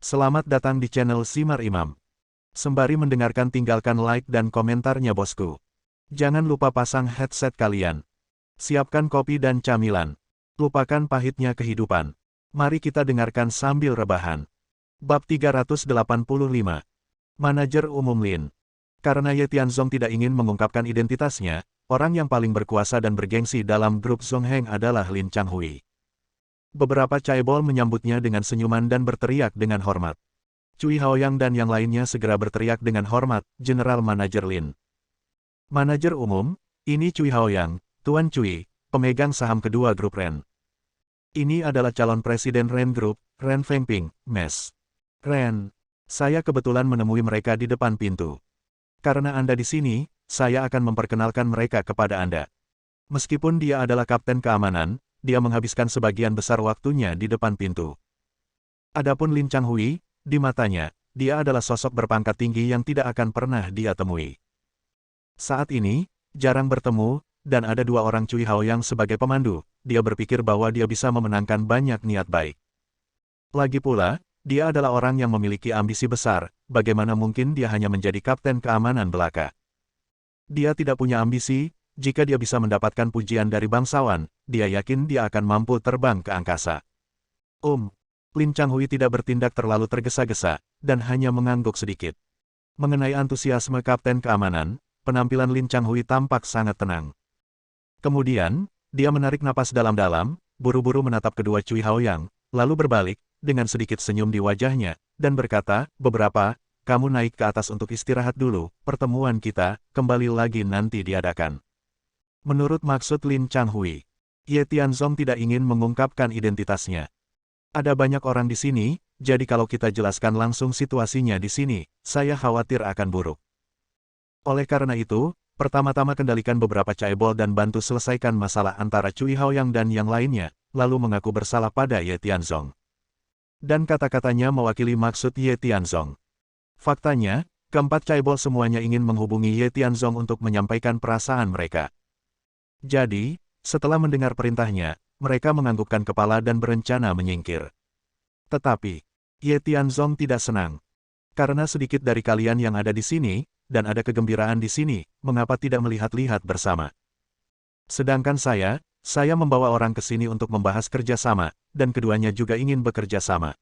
Selamat datang di channel Simar Imam. Sembari mendengarkan tinggalkan like dan komentarnya bosku. Jangan lupa pasang headset kalian. Siapkan kopi dan camilan. Lupakan pahitnya kehidupan. Mari kita dengarkan sambil rebahan. Bab 385. Manajer Umum Lin. Karena Ye Tianzong tidak ingin mengungkapkan identitasnya, orang yang paling berkuasa dan bergengsi dalam grup Zongheng adalah Lin Changhui. Beberapa caebol menyambutnya dengan senyuman dan berteriak dengan hormat. Cui Haoyang dan yang lainnya segera berteriak dengan hormat, General Manager Lin. Manajer umum, ini Cui Haoyang, Tuan Cui, pemegang saham kedua grup Ren. Ini adalah calon presiden Ren Group, Ren Fengping, Mes. Ren, saya kebetulan menemui mereka di depan pintu. Karena Anda di sini, saya akan memperkenalkan mereka kepada Anda. Meskipun dia adalah kapten keamanan, dia menghabiskan sebagian besar waktunya di depan pintu. Adapun Lin Changhui, di matanya, dia adalah sosok berpangkat tinggi yang tidak akan pernah dia temui. Saat ini, jarang bertemu, dan ada dua orang Cui Haoyang sebagai pemandu, dia berpikir bahwa dia bisa memenangkan banyak niat baik. Lagi pula, dia adalah orang yang memiliki ambisi besar, bagaimana mungkin dia hanya menjadi kapten keamanan belaka. Dia tidak punya ambisi, jika dia bisa mendapatkan pujian dari bangsawan, dia yakin dia akan mampu terbang ke angkasa. Lin Changhui tidak bertindak terlalu tergesa-gesa, dan hanya mengangguk sedikit. Mengenai antusiasme kapten keamanan, penampilan Lin Changhui tampak sangat tenang. Kemudian, dia menarik napas dalam-dalam, buru-buru menatap kedua Cui Haoyang, lalu berbalik, dengan sedikit senyum di wajahnya, dan berkata, kamu naik ke atas untuk istirahat dulu, pertemuan kita, kembali lagi nanti diadakan. Menurut maksud Lin Changhui, Ye Tianzong tidak ingin mengungkapkan identitasnya. Ada banyak orang di sini, jadi kalau kita jelaskan langsung situasinya di sini, saya khawatir akan buruk. Oleh karena itu, pertama-tama kendalikan beberapa caebol dan bantu selesaikan masalah antara Cui Haoyang dan yang lainnya, lalu mengaku bersalah pada Ye Tianzong. Dan kata-katanya mewakili maksud Ye Tianzong. Faktanya, keempat caebol semuanya ingin menghubungi Ye Tianzong untuk menyampaikan perasaan mereka. Jadi, setelah mendengar perintahnya, mereka menganggukkan kepala dan berencana menyingkir. Tetapi, Ye Tianzong tidak senang. Karena sedikit dari kalian yang ada di sini, dan ada kegembiraan di sini, mengapa tidak melihat-lihat bersama? Sedangkan saya membawa orang ke sini untuk membahas kerjasama, dan keduanya juga ingin bekerja sama.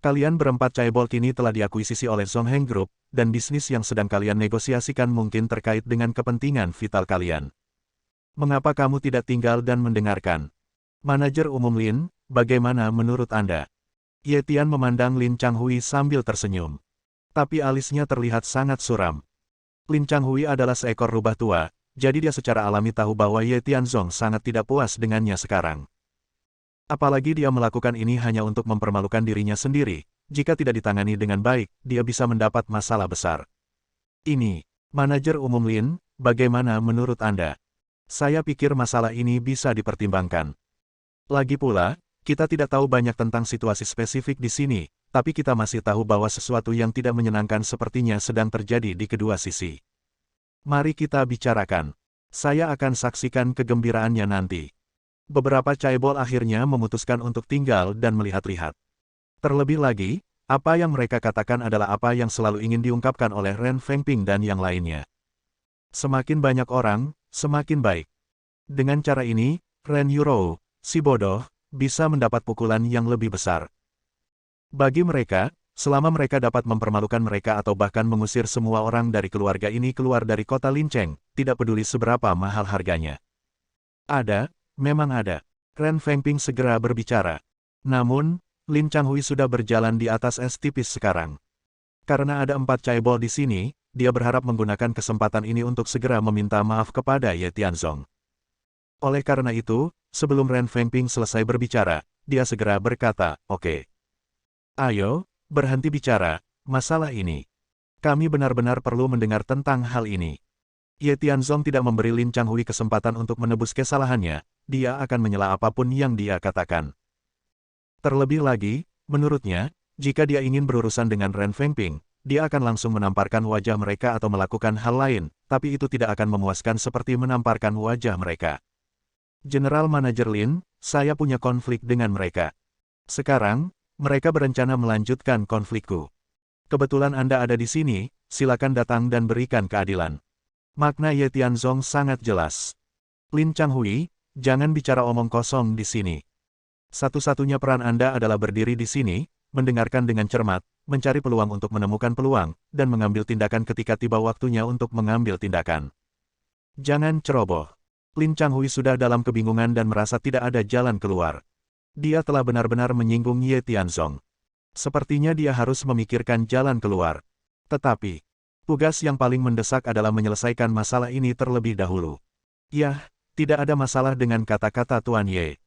Kalian berempat caebol kini telah diakuisisi oleh Zongheng Group, dan bisnis yang sedang kalian negosiasikan mungkin terkait dengan kepentingan vital kalian. Mengapa kamu tidak tinggal dan mendengarkan? Manajer Umum Lin, bagaimana menurut Anda? Ye Tian memandang Lin Changhui sambil tersenyum. Tapi alisnya terlihat sangat suram. Lin Changhui adalah seekor rubah tua, jadi dia secara alami tahu bahwa Ye Tianzong sangat tidak puas dengannya sekarang. Apalagi dia melakukan ini hanya untuk mempermalukan dirinya sendiri, jika tidak ditangani dengan baik, dia bisa mendapat masalah besar. Ini, Manajer Umum Lin, bagaimana menurut Anda? Saya pikir masalah ini bisa dipertimbangkan. Lagi pula, kita tidak tahu banyak tentang situasi spesifik di sini, tapi kita masih tahu bahwa sesuatu yang tidak menyenangkan sepertinya sedang terjadi di kedua sisi. Mari kita bicarakan. Saya akan saksikan kegembiraannya nanti. Beberapa caebol akhirnya memutuskan untuk tinggal dan melihat-lihat. Terlebih lagi, apa yang mereka katakan adalah apa yang selalu ingin diungkapkan oleh Ren Fengping dan yang lainnya. Semakin banyak orang, semakin baik. Dengan cara ini, Ren Yurou, si bodoh, bisa mendapat pukulan yang lebih besar. Bagi mereka, selama mereka dapat mempermalukan mereka atau bahkan mengusir semua orang dari keluarga ini keluar dari kota Lincheng, tidak peduli seberapa mahal harganya. Memang ada. Ren Fengping segera berbicara. Namun, Lin Changhui sudah berjalan di atas es tipis sekarang. Karena ada 4 caebol di sini, dia berharap menggunakan kesempatan ini untuk segera meminta maaf kepada Ye Tianzong. Oleh karena itu, sebelum Ren Fengping selesai berbicara, dia segera berkata, "Oke. Ayo, berhenti bicara, masalah ini. Kami benar-benar perlu mendengar tentang hal ini." Ye Tianzong tidak memberi Lin Changhui kesempatan untuk menebus kesalahannya, dia akan menyela apapun yang dia katakan. Terlebih lagi, menurutnya, jika dia ingin berurusan dengan Ren Fengping, dia akan langsung menamparkan wajah mereka atau melakukan hal lain, tapi itu tidak akan memuaskan seperti menamparkan wajah mereka. General Manager Lin, saya punya konflik dengan mereka. Sekarang, Mereka berencana melanjutkan konflikku. Kebetulan Anda ada di sini, silakan datang dan berikan keadilan. Makna Ye Tianzong sangat jelas. Lin Changhui, jangan bicara omong kosong di sini. Satu-satunya peran Anda adalah berdiri di sini, mendengarkan dengan cermat, mencari peluang untuk menemukan peluang, dan mengambil tindakan ketika tiba waktunya untuk mengambil tindakan. Jangan ceroboh. Lin Changhui sudah dalam kebingungan dan merasa tidak ada jalan keluar. Dia telah benar-benar menyinggung Ye Tianzong. Sepertinya dia harus memikirkan jalan keluar. Tetapi, tugas yang paling mendesak adalah menyelesaikan masalah ini terlebih dahulu. Yah, tidak ada masalah dengan kata-kata Tuan Ye.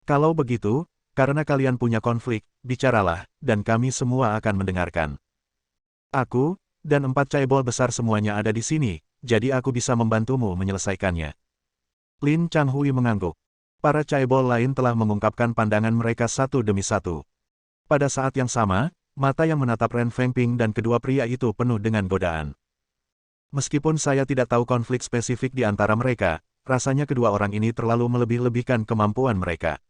Kalau begitu, karena kalian punya konflik, bicaralah, dan kami semua akan mendengarkan. Aku, dan 4 caebol besar semuanya ada di sini, jadi aku bisa membantumu menyelesaikannya. Lin Changhui mengangguk. Para caebol lain telah mengungkapkan pandangan mereka satu demi satu. Pada saat yang sama, mata yang menatap Ren Fengping dan kedua pria itu penuh dengan godaan. Meskipun saya tidak tahu konflik spesifik di antara mereka, rasanya kedua orang ini terlalu melebih-lebihkan kemampuan mereka.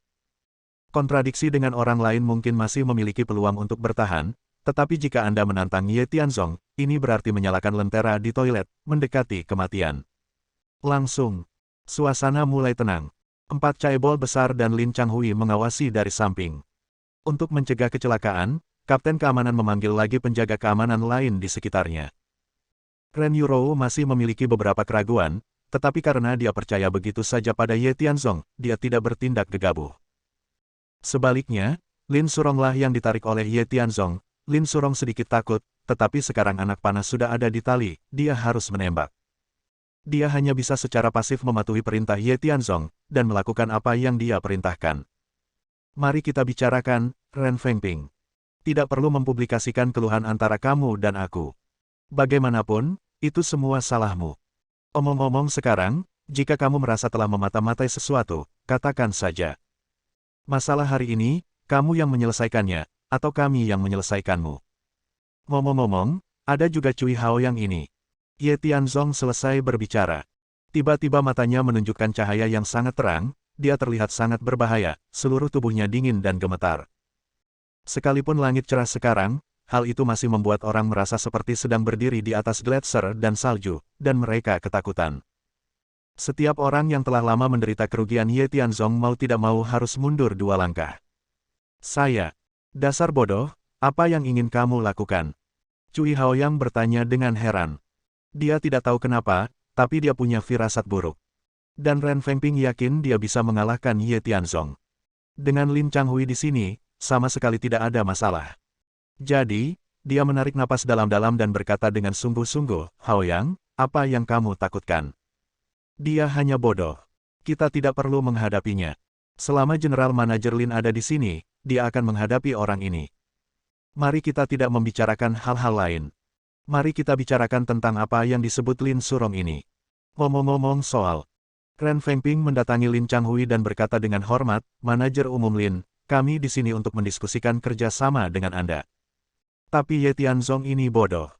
Kontradiksi dengan orang lain mungkin masih memiliki peluang untuk bertahan, tetapi jika Anda menantang Ye Tianzong, ini berarti menyalakan lentera di toilet, mendekati kematian. Langsung, suasana mulai tenang. 4 caebol besar dan Lin Changhui mengawasi dari samping. Untuk mencegah kecelakaan, Kapten Keamanan memanggil lagi penjaga keamanan lain di sekitarnya. Ren Yurou masih memiliki beberapa keraguan, tetapi karena dia percaya begitu saja pada Ye Tianzong, dia tidak bertindak gegabah. Sebaliknya, Lin Suronglah yang ditarik oleh Ye Tianzong. Lin Surong sedikit takut, tetapi sekarang anak panah sudah ada di tali, dia harus menembak. Dia hanya bisa secara pasif mematuhi perintah Ye Tianzong, dan melakukan apa yang dia perintahkan. Mari kita bicarakan, Ren Fengping. Tidak perlu mempublikasikan keluhan antara kamu dan aku. Bagaimanapun, itu semua salahmu. Omong-omong sekarang, jika kamu merasa telah memata-matai sesuatu, katakan saja. Masalah hari ini, kamu yang menyelesaikannya, atau kami yang menyelesaikanmu. Ngomong-ngomong, ada juga Cui Hao yang ini. Ye Tianzong selesai berbicara. Tiba-tiba matanya menunjukkan cahaya yang sangat terang, dia terlihat sangat berbahaya, seluruh tubuhnya dingin dan gemetar. Sekalipun langit cerah sekarang, hal itu masih membuat orang merasa seperti sedang berdiri di atas gletser dan salju, dan mereka ketakutan. Setiap orang yang telah lama menderita kerugian Ye Tianzong mau tidak mau harus mundur 2 langkah. Saya. Dasar bodoh, apa yang ingin kamu lakukan? Cui Haoyang bertanya dengan heran. Dia tidak tahu kenapa, tapi dia punya firasat buruk. Dan Ren Fengping yakin dia bisa mengalahkan Ye Tianzong. Dengan Lin Changhui di sini, sama sekali tidak ada masalah. Jadi, dia menarik napas dalam-dalam dan berkata dengan sungguh-sungguh, Haoyang, apa yang kamu takutkan? Dia hanya bodoh. Kita tidak perlu menghadapinya. Selama General Manager Lin ada di sini, dia akan menghadapi orang ini. Mari kita tidak membicarakan hal-hal lain. Mari kita bicarakan tentang apa yang disebut Lin Surong ini. Ngomong-ngomong soal, Ren Fengping mendatangi Lin Changhui dan berkata dengan hormat, Manajer Umum Lin, kami di sini untuk mendiskusikan kerjasama dengan Anda. Tapi Ye Tianzong ini bodoh.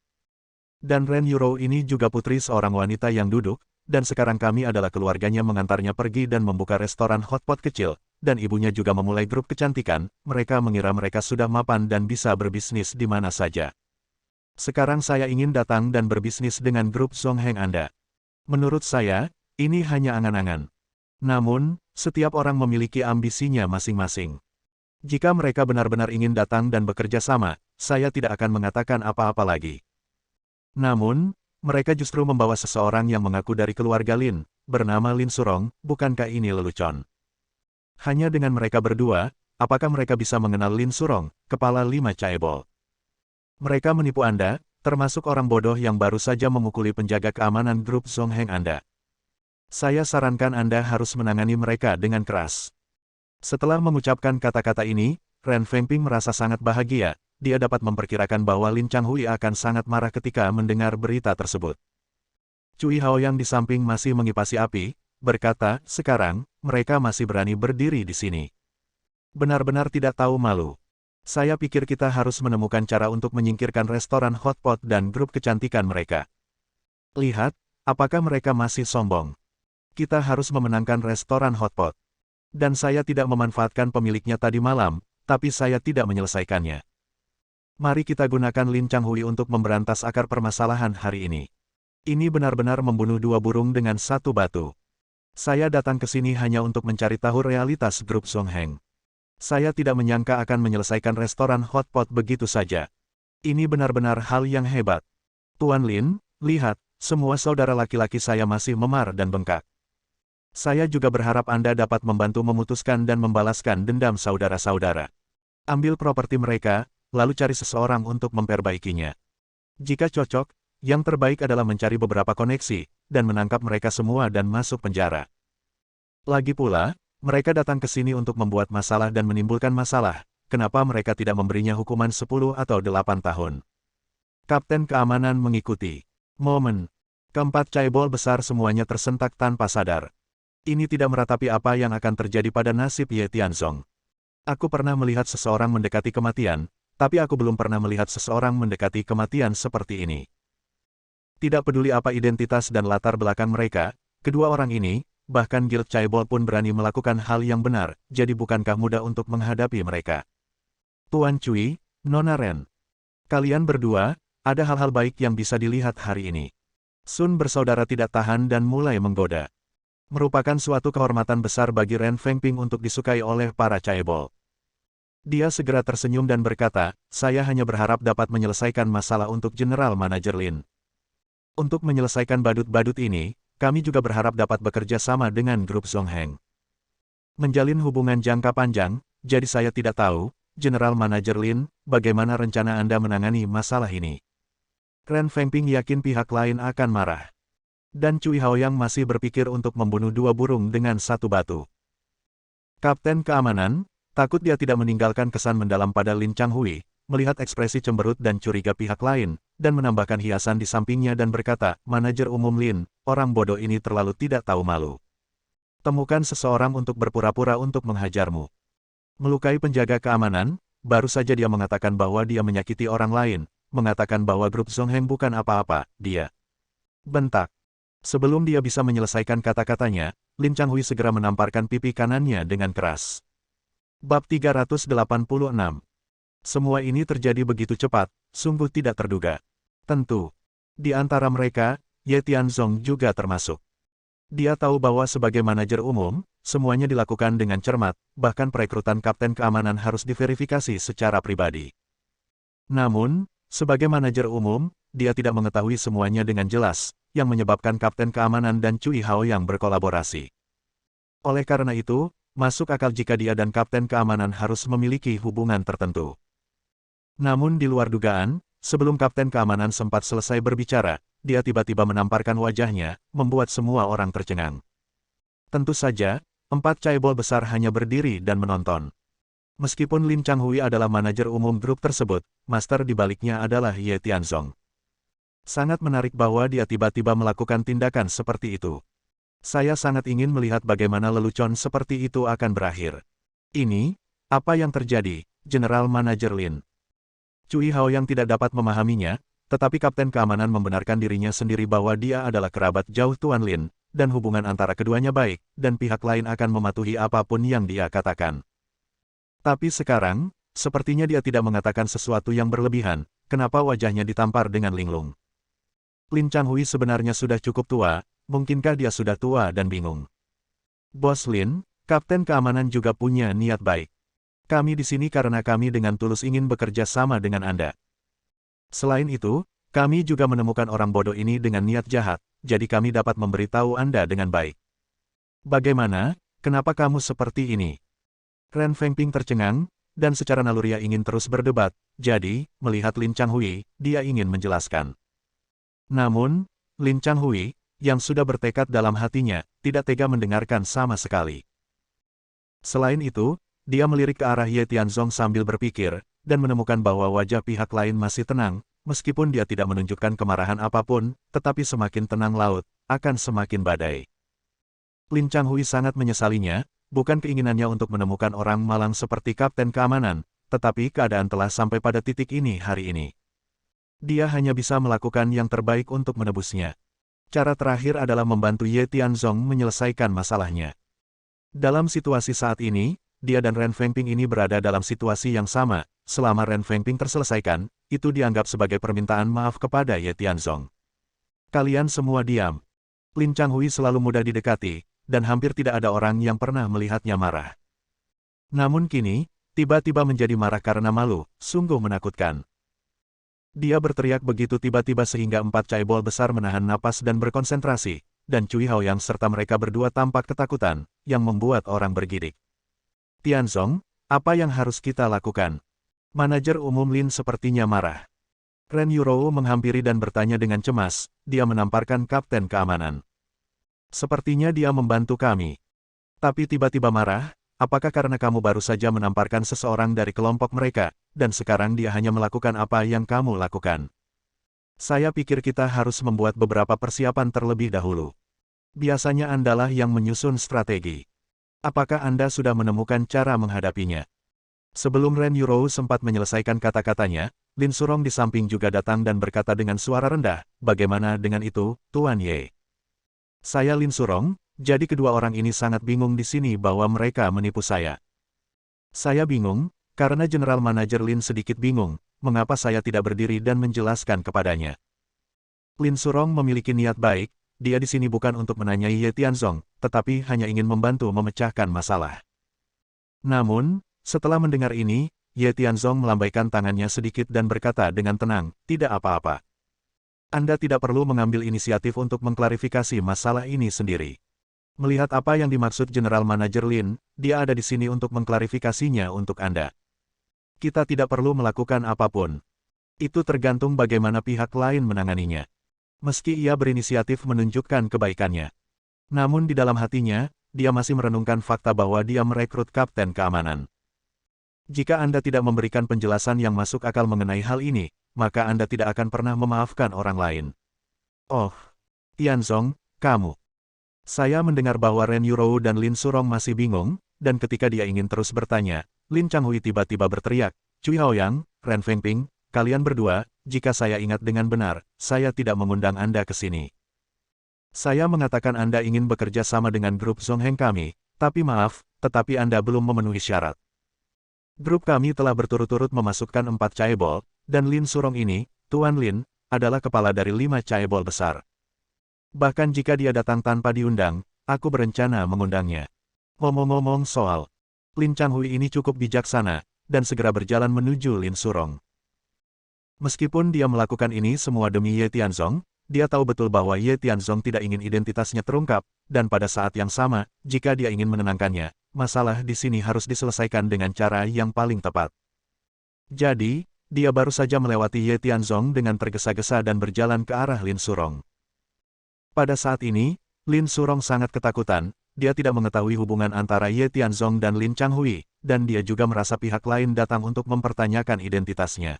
Dan Ren Yurou ini juga putri seorang wanita yang duduk, dan sekarang kami adalah keluarganya mengantarnya pergi dan membuka restoran hotpot kecil, dan ibunya juga memulai grup kecantikan, mereka mengira mereka sudah mapan dan bisa berbisnis di mana saja. Sekarang saya ingin datang dan berbisnis dengan grup Zongheng Anda. Menurut saya, ini hanya angan-angan. Namun, setiap orang memiliki ambisinya masing-masing. Jika mereka benar-benar ingin datang dan bekerja sama, saya tidak akan mengatakan apa-apa lagi. Namun, mereka justru membawa seseorang yang mengaku dari keluarga Lin, bernama Lin Surong, bukankah ini lelucon? Hanya dengan mereka berdua, apakah mereka bisa mengenal Lin Surong, kepala 5 caebol? Mereka menipu Anda, termasuk orang bodoh yang baru saja memukuli penjaga keamanan grup Zongheng Anda. Saya sarankan Anda harus menangani mereka dengan keras. Setelah mengucapkan kata-kata ini, Ren Fengping merasa sangat bahagia, dia dapat memperkirakan bahwa Lin Changhui akan sangat marah ketika mendengar berita tersebut. Cui Haoyang di samping masih mengipasi api, berkata, sekarang, mereka masih berani berdiri di sini. Benar-benar tidak tahu malu. Saya pikir kita harus menemukan cara untuk menyingkirkan restoran hotpot dan grup kecantikan mereka. Lihat, apakah mereka masih sombong. Kita harus memenangkan restoran hotpot. Dan saya tidak memanfaatkan pemiliknya tadi malam, tapi saya tidak menyelesaikannya. Mari kita gunakan Lin Changhui untuk memberantas akar permasalahan hari ini. Ini benar-benar membunuh dua burung dengan satu batu. Saya datang ke sini hanya untuk mencari tahu realitas grup Zongheng. Saya tidak menyangka akan menyelesaikan restoran hotpot begitu saja. Ini benar-benar hal yang hebat. Tuan Lin, lihat, semua saudara laki-laki saya masih memar dan bengkak. Saya juga berharap Anda dapat membantu memutuskan dan membalaskan dendam saudara-saudara. Ambil properti mereka, lalu cari seseorang untuk memperbaikinya. Jika cocok, yang terbaik adalah mencari beberapa koneksi, dan menangkap mereka semua dan masuk penjara. Lagi pula, mereka datang ke sini untuk membuat masalah dan menimbulkan masalah, kenapa mereka tidak memberinya hukuman 10 atau 8 tahun? Kapten keamanan mengikuti. Momen. Keempat caibol besar semuanya tersentak tanpa sadar. Ini tidak meratapi apa yang akan terjadi pada nasib Ye Tianzong. Aku pernah melihat seseorang mendekati kematian, tapi aku belum pernah melihat seseorang mendekati kematian seperti ini. Tidak peduli apa identitas dan latar belakang mereka, kedua orang ini, bahkan Guild Caibol pun berani melakukan hal yang benar, jadi bukankah mudah untuk menghadapi mereka? Tuan Cui, Nona Ren. Kalian berdua, ada hal-hal baik yang bisa dilihat hari ini. Sun bersaudara tidak tahan dan mulai menggoda. Merupakan suatu kehormatan besar bagi Ren Fengping untuk disukai oleh para Caibol. Dia segera tersenyum dan berkata, saya hanya berharap dapat menyelesaikan masalah untuk General Manager Lin. Untuk menyelesaikan badut-badut ini, kami juga berharap dapat bekerja sama dengan grup Zongheng. Menjalin hubungan jangka panjang, jadi saya tidak tahu, General Manager Lin, bagaimana rencana Anda menangani masalah ini? Ren Fengping yakin pihak lain akan marah. Dan Cui Haoyang masih berpikir untuk membunuh dua burung dengan satu batu. Kapten keamanan, takut dia tidak meninggalkan kesan mendalam pada Lin Changhui, melihat ekspresi cemberut dan curiga pihak lain, dan menambahkan hiasan di sampingnya dan berkata, Manajer Umum Lin, orang bodoh ini terlalu tidak tahu malu. Temukan seseorang untuk berpura-pura untuk menghajarmu. Melukai penjaga keamanan, baru saja dia mengatakan bahwa dia menyakiti orang lain, mengatakan bahwa grup Zongheng bukan apa-apa, dia bentak. Sebelum dia bisa menyelesaikan kata-katanya, Lin Changhui segera menamparkan pipi kanannya dengan keras. Bab 386. Semua ini terjadi begitu cepat, sungguh tidak terduga. Tentu, di antara mereka, Ye Tianzong juga termasuk. Dia tahu bahwa sebagai manajer umum, semuanya dilakukan dengan cermat, bahkan perekrutan kapten keamanan harus diverifikasi secara pribadi. Namun, sebagai manajer umum, dia tidak mengetahui semuanya dengan jelas, yang menyebabkan kapten keamanan dan Cui Haoyang berkolaborasi. Oleh karena itu, masuk akal jika dia dan kapten keamanan harus memiliki hubungan tertentu. Namun di luar dugaan, sebelum kapten keamanan sempat selesai berbicara, dia tiba-tiba menamparkan wajahnya, membuat semua orang tercengang. Tentu saja, empat caibol besar hanya berdiri dan menonton. Meskipun Lin Changhui adalah manajer umum grup tersebut, master di baliknya adalah Ye Tianzong. Sangat menarik bahwa dia tiba-tiba melakukan tindakan seperti itu. Saya sangat ingin melihat bagaimana lelucon seperti itu akan berakhir. Ini, apa yang terjadi, General Manager Lin? Cui Haoyang tidak dapat memahaminya, tetapi kapten keamanan membenarkan dirinya sendiri bahwa dia adalah kerabat jauh Tuan Lin, dan hubungan antara keduanya baik, dan pihak lain akan mematuhi apapun yang dia katakan. Tapi sekarang, sepertinya dia tidak mengatakan sesuatu yang berlebihan, kenapa wajahnya ditampar dengan linglung. Lin Changhui sebenarnya sudah cukup tua, mungkinkah dia sudah tua dan bingung? Bos Lin, kapten keamanan juga punya niat baik. Kami di sini karena kami dengan tulus ingin bekerja sama dengan Anda. Selain itu, kami juga menemukan orang bodoh ini dengan niat jahat, jadi kami dapat memberitahu Anda dengan baik. Bagaimana, kenapa kamu seperti ini? Ren Fengping tercengang, dan secara naluriah ingin terus berdebat, jadi, melihat Lin Changhui, dia ingin menjelaskan. Namun, Lin Changhui, yang sudah bertekad dalam hatinya, tidak tega mendengarkan sama sekali. Selain itu, dia melirik ke arah Ye Tianzong sambil berpikir, dan menemukan bahwa wajah pihak lain masih tenang, meskipun dia tidak menunjukkan kemarahan apapun, tetapi semakin tenang laut, akan semakin badai. Lin Changhui sangat menyesalinya, bukan keinginannya untuk menemukan orang malang seperti kapten keamanan, tetapi keadaan telah sampai pada titik ini hari ini. Dia hanya bisa melakukan yang terbaik untuk menebusnya. Cara terakhir adalah membantu Ye Tianzong menyelesaikan masalahnya. Dalam situasi saat ini, dia dan Ren Fengping ini berada dalam situasi yang sama. Selama Ren Fengping terselesaikan, itu dianggap sebagai permintaan maaf kepada Ye Tianzong. Kalian semua diam. Lin Changhui selalu mudah didekati, dan hampir tidak ada orang yang pernah melihatnya marah. Namun kini, tiba-tiba menjadi marah karena malu, sungguh menakutkan. Dia berteriak begitu tiba-tiba sehingga 4 caibol besar menahan napas dan berkonsentrasi, dan Cui Haoyang serta mereka berdua tampak ketakutan, yang membuat orang bergidik. Tianzong, apa yang harus kita lakukan? Manajer umum Lin sepertinya marah. Ren Yurou menghampiri dan bertanya dengan cemas, dia menamparkan kapten keamanan. Sepertinya dia membantu kami. Tapi tiba-tiba marah, apakah karena kamu baru saja menamparkan seseorang dari kelompok mereka, dan sekarang dia hanya melakukan apa yang kamu lakukan? Saya pikir kita harus membuat beberapa persiapan terlebih dahulu. Biasanya Andalah yang menyusun strategi. Apakah Anda sudah menemukan cara menghadapinya? Sebelum Ren Yurou sempat menyelesaikan kata-katanya, Lin Surong di samping juga datang dan berkata dengan suara rendah, bagaimana dengan itu, Tuan Ye? Saya Lin Surong, jadi kedua orang ini sangat bingung di sini bahwa mereka menipu saya. Saya bingung, karena General Manager Lin sedikit bingung, mengapa saya tidak berdiri dan menjelaskan kepadanya. Lin Surong memiliki niat baik, dia di sini bukan untuk menanyai Ye Tianzong, tetapi hanya ingin membantu memecahkan masalah. Namun, setelah mendengar ini, Ye Tianzong melambaikan tangannya sedikit dan berkata dengan tenang, tidak apa-apa. Anda tidak perlu mengambil inisiatif untuk mengklarifikasi masalah ini sendiri. Melihat apa yang dimaksud General Manager Lin, dia ada di sini untuk mengklarifikasinya untuk Anda. Kita tidak perlu melakukan apapun. Itu tergantung bagaimana pihak lain menanganinya. Meski ia berinisiatif menunjukkan kebaikannya. Namun di dalam hatinya, dia masih merenungkan fakta bahwa dia merekrut kapten keamanan. Jika Anda tidak memberikan penjelasan yang masuk akal mengenai hal ini, maka Anda tidak akan pernah memaafkan orang lain. Oh, Tianzong, kamu. Saya mendengar bahwa Ren Yurou dan Lin Surong masih bingung, dan ketika dia ingin terus bertanya, Lin Changhui tiba-tiba berteriak, Cui Haoyang, Ren Fengping, kalian berdua, jika saya ingat dengan benar, saya tidak mengundang Anda ke sini. Saya mengatakan Anda ingin bekerja sama dengan grup Zongheng kami, tapi maaf, tetapi Anda belum memenuhi syarat. Grup kami telah berturut-turut memasukkan 4 caebol, dan Lin Surong ini, Tuan Lin, adalah kepala dari 5 caebol besar. Bahkan jika dia datang tanpa diundang, aku berencana mengundangnya. Ngomong-ngomong soal, Lin Changhui ini cukup bijaksana, dan segera berjalan menuju Lin Surong. Meskipun dia melakukan ini semua demi Ye Tianzong, dia tahu betul bahwa Ye Tianzong tidak ingin identitasnya terungkap, dan pada saat yang sama, jika dia ingin menenangkannya, masalah di sini harus diselesaikan dengan cara yang paling tepat. Jadi, dia baru saja melewati Ye Tianzong dengan tergesa-gesa dan berjalan ke arah Lin Surong. Pada saat ini, Lin Surong sangat ketakutan, dia tidak mengetahui hubungan antara Ye Tianzong dan Lin Changhui, dan dia juga merasa pihak lain datang untuk mempertanyakan identitasnya.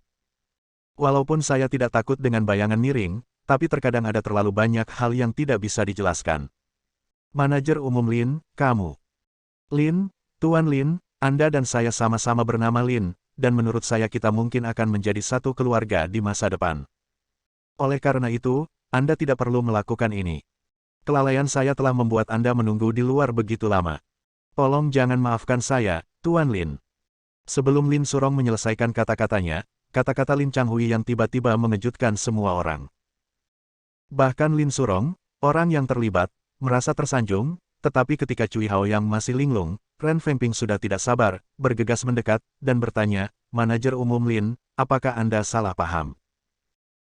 Walaupun saya tidak takut dengan bayangan miring, tapi terkadang ada terlalu banyak hal yang tidak bisa dijelaskan. Manajer umum Lin, kamu. Lin, Tuan Lin, Anda dan saya sama-sama bernama Lin, dan menurut saya kita mungkin akan menjadi satu keluarga di masa depan. Oleh karena itu, Anda tidak perlu melakukan ini. Kelalaian saya telah membuat Anda menunggu di luar begitu lama. Tolong jangan maafkan saya, Tuan Lin. Sebelum Lin Surong menyelesaikan kata-katanya, kata-kata Lin Changhui yang tiba-tiba mengejutkan semua orang. Bahkan Lin Surong, orang yang terlibat, merasa tersanjung, tetapi ketika Cui Haoyang masih linglung, Ren Fengping sudah tidak sabar, bergegas mendekat, dan bertanya, Manajer umum Lin, apakah Anda salah paham?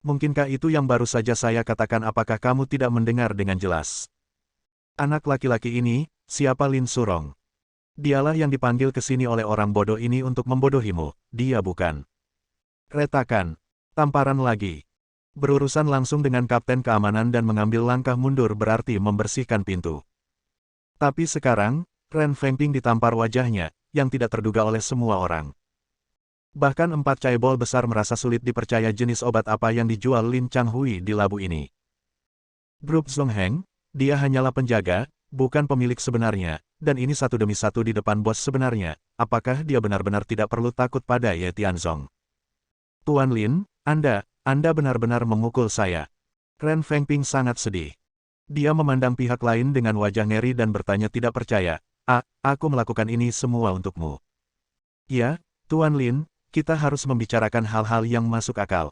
Mungkinkah itu yang baru saja saya katakan apakah kamu tidak mendengar dengan jelas? Anak laki-laki ini, siapa Lin Surong? Dialah yang dipanggil ke sini oleh orang bodoh ini untuk membodohimu, dia bukan. Retakan. Tamparan lagi. Berurusan langsung dengan kapten keamanan dan mengambil langkah mundur berarti membersihkan pintu. Tapi sekarang, Ren Fengping ditampar wajahnya, yang tidak terduga oleh semua orang. Bahkan 4 caebol besar merasa sulit dipercaya jenis obat apa yang dijual Lin Changhui di labu ini. Grup Zongheng, dia hanyalah penjaga, bukan pemilik sebenarnya, dan ini satu demi satu di depan bos sebenarnya, apakah dia benar-benar tidak perlu takut pada Ye Tianzong? Tuan Lin, Anda benar-benar memukul saya. Ren Fengping sangat sedih. Dia memandang pihak lain dengan wajah ngeri dan bertanya tidak percaya, Aku melakukan ini semua untukmu. Ya, Tuan Lin, kita harus membicarakan hal-hal yang masuk akal.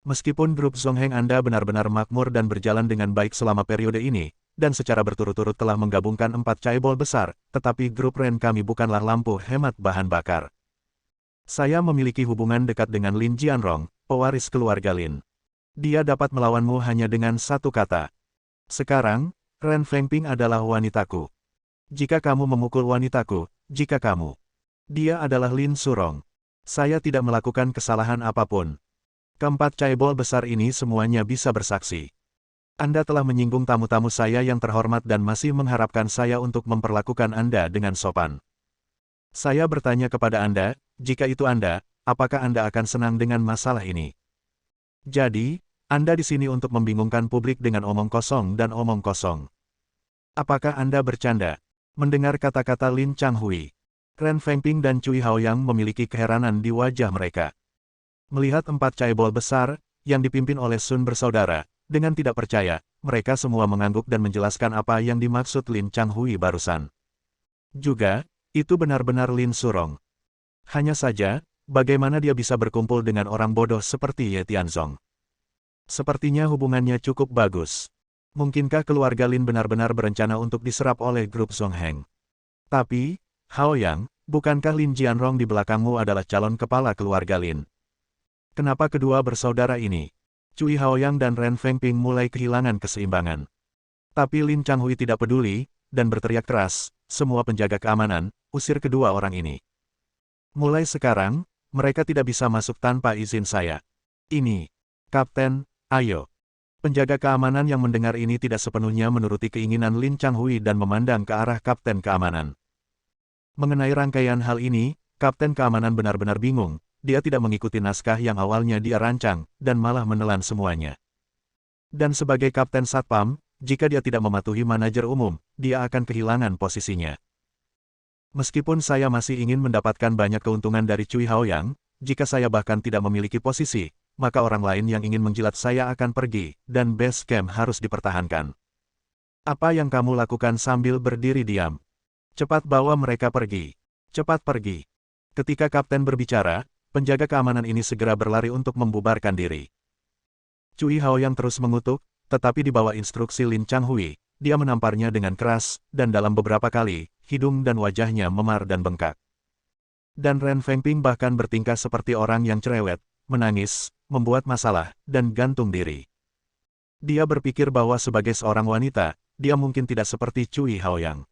Meskipun grup Zongheng Anda benar-benar makmur dan berjalan dengan baik selama periode ini, dan secara berturut-turut telah menggabungkan 4 chaebol besar, tetapi grup Ren kami bukanlah lampu hemat bahan bakar. Saya memiliki hubungan dekat dengan Lin Jianrong, pewaris keluarga Lin. Dia dapat melawanmu hanya dengan satu kata. Sekarang, Ren Fengping adalah wanitaku. Jika kamu memukul wanitaku, jika kamu. Dia adalah Lin Surong. Saya tidak melakukan kesalahan apapun. Keempat chaebol besar ini semuanya bisa bersaksi. Anda telah menyinggung tamu-tamu saya yang terhormat dan masih mengharapkan saya untuk memperlakukan Anda dengan sopan. Saya bertanya kepada Anda, jika itu Anda, apakah Anda akan senang dengan masalah ini? Jadi, Anda di sini untuk membingungkan publik dengan omong kosong dan omong kosong. Apakah Anda bercanda? Mendengar kata-kata Lin Changhui, Ren Fengping dan Cui Haoyang memiliki keheranan di wajah mereka. Melihat 4 chaebol besar, yang dipimpin oleh Sun bersaudara, dengan tidak percaya, mereka semua mengangguk dan menjelaskan apa yang dimaksud Lin Changhui barusan. Juga, itu benar-benar Lin Surong. Hanya saja, bagaimana dia bisa berkumpul dengan orang bodoh seperti Ye Tianzong? Sepertinya hubungannya cukup bagus. Mungkinkah keluarga Lin benar-benar berencana untuk diserap oleh grup Zongheng? Tapi, Haoyang, bukankah Lin Jianrong di belakangmu adalah calon kepala keluarga Lin? Kenapa kedua bersaudara ini, Cui Haoyang dan Ren Fengping mulai kehilangan keseimbangan? Tapi Lin Changhui tidak peduli, dan berteriak keras, semua penjaga keamanan, usir kedua orang ini. Mulai sekarang, mereka tidak bisa masuk tanpa izin saya. Ini, Kapten, ayo. Penjaga keamanan yang mendengar ini tidak sepenuhnya menuruti keinginan Lin Changhui dan memandang ke arah Kapten Keamanan. Mengenai rangkaian hal ini, Kapten Keamanan benar-benar bingung, dia tidak mengikuti naskah yang awalnya dia rancang, dan malah menelan semuanya. Dan sebagai Kapten Satpam, jika dia tidak mematuhi manajer umum, dia akan kehilangan posisinya. Meskipun saya masih ingin mendapatkan banyak keuntungan dari Cui Haoyang, jika saya bahkan tidak memiliki posisi, maka orang lain yang ingin menjilat saya akan pergi, dan base camp harus dipertahankan. Apa yang kamu lakukan sambil berdiri diam? Cepat bawa mereka pergi. Cepat pergi. Ketika Kapten berbicara, penjaga keamanan ini segera berlari untuk membubarkan diri. Cui Haoyang terus mengutuk, tetapi di bawah instruksi Lin Changhui, dia menamparnya dengan keras, dan dalam beberapa kali, hidung dan wajahnya memar dan bengkak. Dan Ren Fengping bahkan bertingkah seperti orang yang cerewet, menangis, membuat masalah, dan gantung diri. Dia berpikir bahwa sebagai seorang wanita, dia mungkin tidak seperti Cui Haoyang.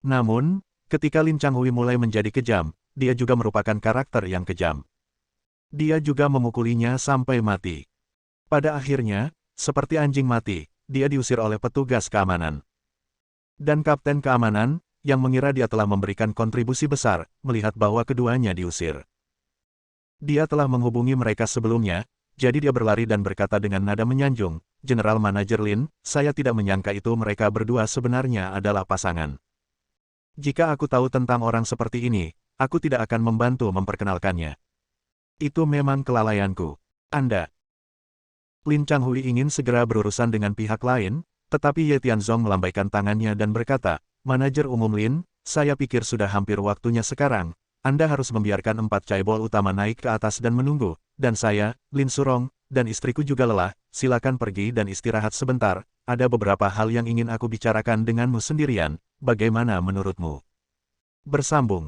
Namun, ketika Lin Changhui mulai menjadi kejam, dia juga merupakan karakter yang kejam. Dia juga memukulinya sampai mati. Pada akhirnya, seperti anjing mati, dia diusir oleh petugas keamanan. Dan Kapten Keamanan, yang mengira dia telah memberikan kontribusi besar, melihat bahwa keduanya diusir. Dia telah menghubungi mereka sebelumnya, jadi dia berlari dan berkata dengan nada menyanjung, General Manager Lin, saya tidak menyangka itu mereka berdua sebenarnya adalah pasangan. Jika aku tahu tentang orang seperti ini, aku tidak akan membantu memperkenalkannya. Itu memang kelalaianku. Anda. Lin Changhui ingin segera berurusan dengan pihak lain, tetapi Ye Tianzong melambaikan tangannya dan berkata, Manajer Umum Lin, saya pikir sudah hampir waktunya sekarang. Anda harus membiarkan 4 chaebol utama naik ke atas dan menunggu, dan saya, Lin Surong, dan istriku juga lelah, silakan pergi dan istirahat sebentar, ada beberapa hal yang ingin aku bicarakan denganmu sendirian, bagaimana menurutmu? Bersambung.